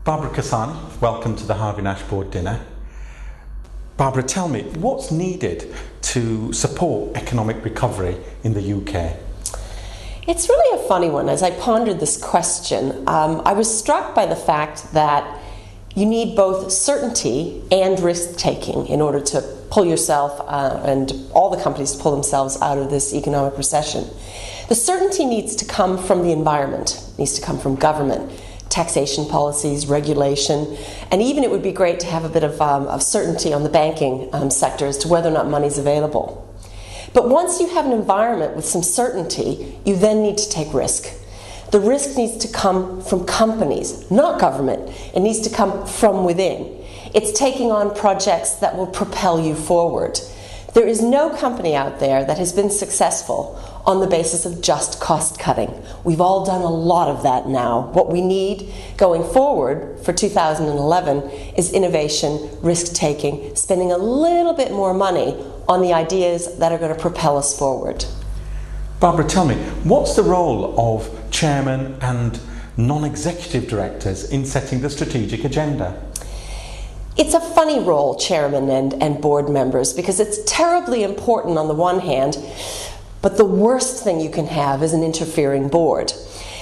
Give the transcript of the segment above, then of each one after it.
Barbara Cassani, welcome to the Harvey Nash Board dinner. Barbara, tell me, what's needed to support economic recovery in the UK? It's really a funny one. As I pondered this question, I was struck by the fact that you need both certainty and risk-taking in order to pull yourself and all the companies to pull themselves out of this economic recession. The certainty needs to come from the environment, needs to come from government, taxation policies, regulation, and even it would be great to have a bit of certainty on the banking sector as to whether or not money is available. But once you have an environment with some certainty, you then need to take risk. The risk needs to come from companies, not government. It needs to come from within. It's taking on projects that will propel you forward. There is no company out there that has been successful on the basis of just cost cutting. We've all done a lot of that now. What we need going forward for 2011 is innovation, risk-taking, spending a little bit more money on the ideas that are going to propel us forward. Barbara, tell me, what's the role of chairman and non-executive directors in setting the strategic agenda? It's a funny role, chairman and board members, because it's terribly important on the one hand, but the worst thing you can have is an interfering board.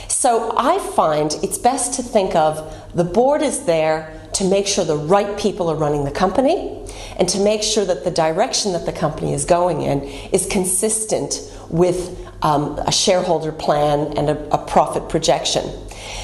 So I find it's best to think of the board is there to make sure the right people are running the company and to make sure that the direction that the company is going in is consistent with a shareholder plan and a profit projection.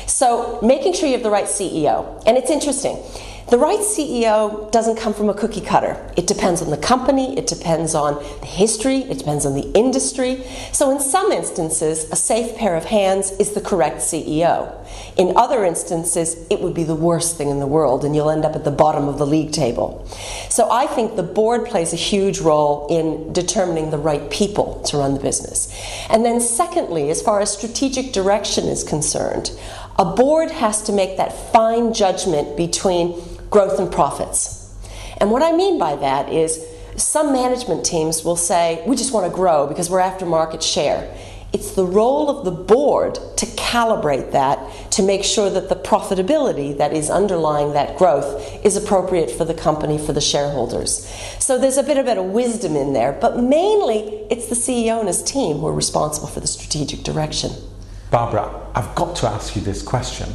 So making sure you have the right CEO. And it's interesting. The right CEO doesn't come from a cookie cutter. It depends on the company, it depends on the history, it depends on the industry. So in some instances, a safe pair of hands is the correct CEO. In other instances, it would be the worst thing in the world and you'll end up at the bottom of the league table. So I think the board plays a huge role in determining the right people to run the business. And then secondly, as far as strategic direction is concerned, a board has to make that fine judgment between growth and profits. And what I mean by that is some management teams will say, we just want to grow because we're after market share. It's the role of the board to calibrate that to make sure that the profitability that is underlying that growth is appropriate for the company, for the shareholders. So there's a bit of wisdom in there, but mainly it's the CEO and his team who are responsible for the strategic direction. Barbara, I've got to ask you this question.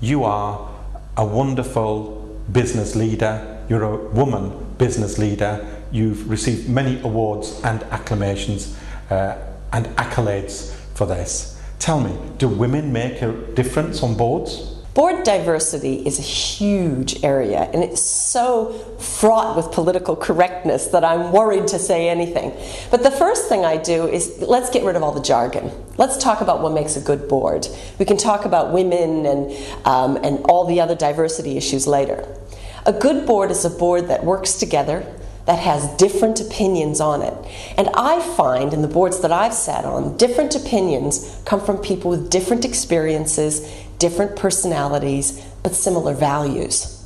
You are a wonderful business leader, you're a woman business leader, you've received many awards and acclamations and accolades for this. Tell me, do women make a difference on boards? Board diversity is a huge area and it's so fraught with political correctness that I'm worried to say anything. But the first thing I do is let's get rid of all the jargon. Let's talk about what makes a good board. We can talk about women and all the other diversity issues later. A good board is a board that works together, that has different opinions on it. And I find in the boards that I've sat on, different opinions come from people with different experiences, different personalities, but similar values.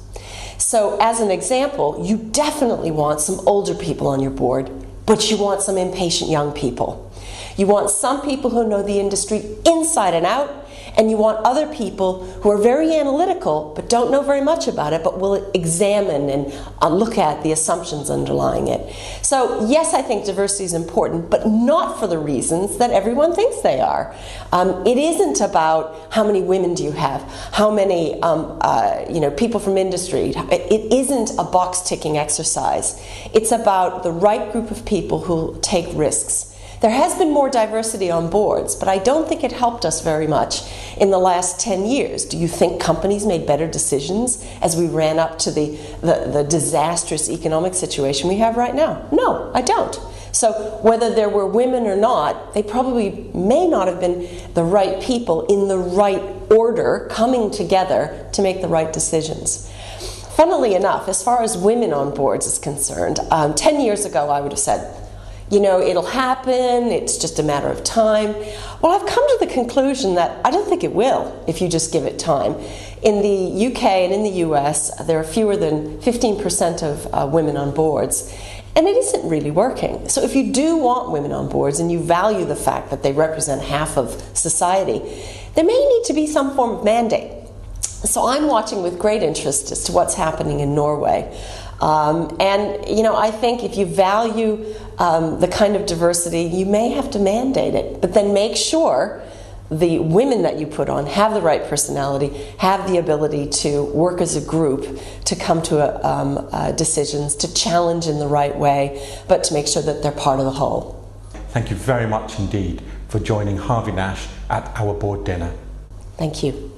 So as an example, you definitely want some older people on your board, but you want some impatient young people. You want some people who know the industry inside and out, and you want other people who are very analytical but don't know very much about it but will examine and look at the assumptions underlying it. So yes, I think diversity is important, but not for the reasons that everyone thinks they are. It isn't about how many women do you have, how many people from industry. It isn't a box-ticking exercise. It's about the right group of people who take risks. There has been more diversity on boards, but I don't think it helped us very much in the last 10 years. Do you think companies made better decisions as we ran up to the disastrous economic situation we have right now? No, I don't. So whether there were women or not, they probably may not have been the right people in the right order coming together to make the right decisions. Funnily enough, as far as women on boards is concerned, 10 years ago I would have said, you know, it'll happen, it's just a matter of time. Well, I've come to the conclusion that I don't think it will if you just give it time. In the UK and in the US, there are fewer than 15% of women on boards, and it isn't really working. So if you do want women on boards and you value the fact that they represent half of society, there may need to be some form of mandate. So I'm watching with great interest as to what's happening in Norway. And, you know, I think if you value the kind of diversity, you may have to mandate it, but then make sure the women that you put on have the right personality, have the ability to work as a group, to come to decisions, to challenge in the right way, but to make sure that they're part of the whole. Thank you very much indeed for joining Harvey Nash at our board dinner. Thank you.